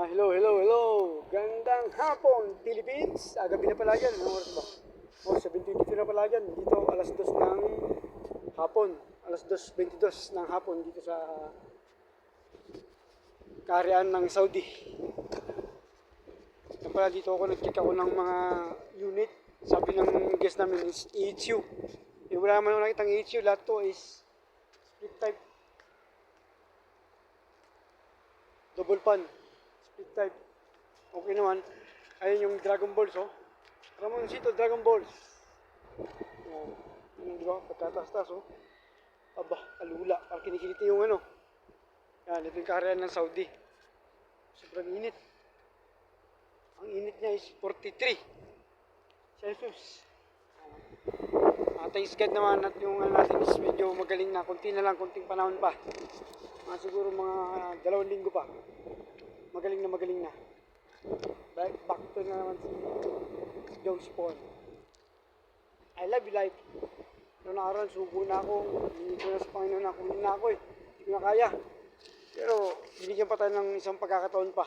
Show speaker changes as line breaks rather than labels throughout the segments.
Hello. Gandang hapon, Philippines. Gabi na pala dyan. Anong oras ba? 7:22 na pala dyan. Dito, alas 2 ng hapon. Alas 2:22 ng hapon dito sa kaharian ng Saudi. Yan pala dito ako, nag-check ako ng mga unit. Sabi ng guest namin is EHU. Wala naman ako nakitang EHU. Lahat to is split type. Double pan. Split type. Okay naman. Ayun yung Dragon Balls, oh. Ramon Sito, Dragon Balls. Oh, ano, di ba? Pagkataas-taas, oh. Aba, kalula. Parang kinikiliti yung ano. Yan, ito yung kaharian ng Saudi. Sobrang init. Ang init niya is 43 Celsius. Thanks God naman at yung natin is medyo magaling na. Kunti na lang, kunting panahon pa. Siguro mga 2 linggo pa. Magaling na. Back to na naman si Joe Spawn. I love you life. Noong nakaraan, subo na ako. Hindi ko na sa Panginoon na. Kunin na ako eh. Hindi ko na kaya. Pero binigyan pa tayo ng isang pagkakataon pa.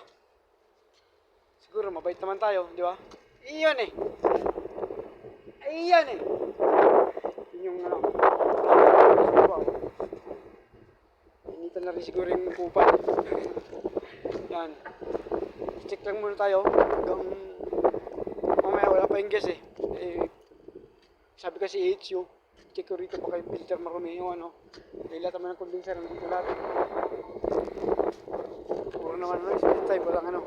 Siguro mabait naman tayo, di ba? Iyan eh. Yun yung ano. Initan na rin siguro yung kupal. Yan. Check lang muna tayo. Hanggang mamaya wala pa yung guess eh. Sabi kasi HU. Check ko rito baka yung filter marumi yung ano. Dahil lahat naman ng condenser nandito lahat. Puro naman ano. Split type. Walang ano.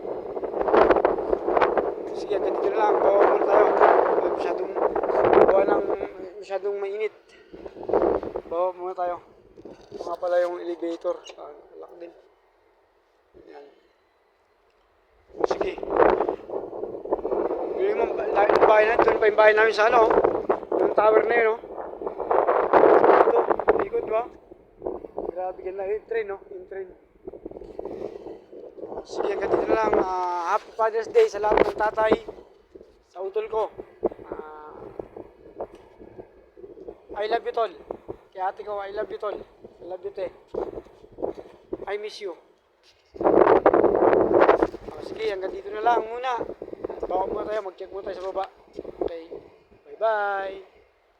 Sige, ganito na lang. Bawa muna tayo. Masyadong mainit. Bawa muna tayo. Mga pala yung elevator. Lock din. Yan. Sige. Yung lahat ng bahay natin. Doon pa yung bahay namin sa ano. Yung tower na yun, no? Ito. Ikot, ba? Grabe ganda. Yung train, no? Yung train. Sige, hanggang dito na lang. Happy Father's Day sa lahat ng tatay. Sa utol ko. I love you, tol. Kaya ate ko, I love you, tol. I love you, te. I miss you. Sige, hanggang dito na lang muna. Bawa muna tayo, mag-check muna tayo sa baba. Okay, bye-bye.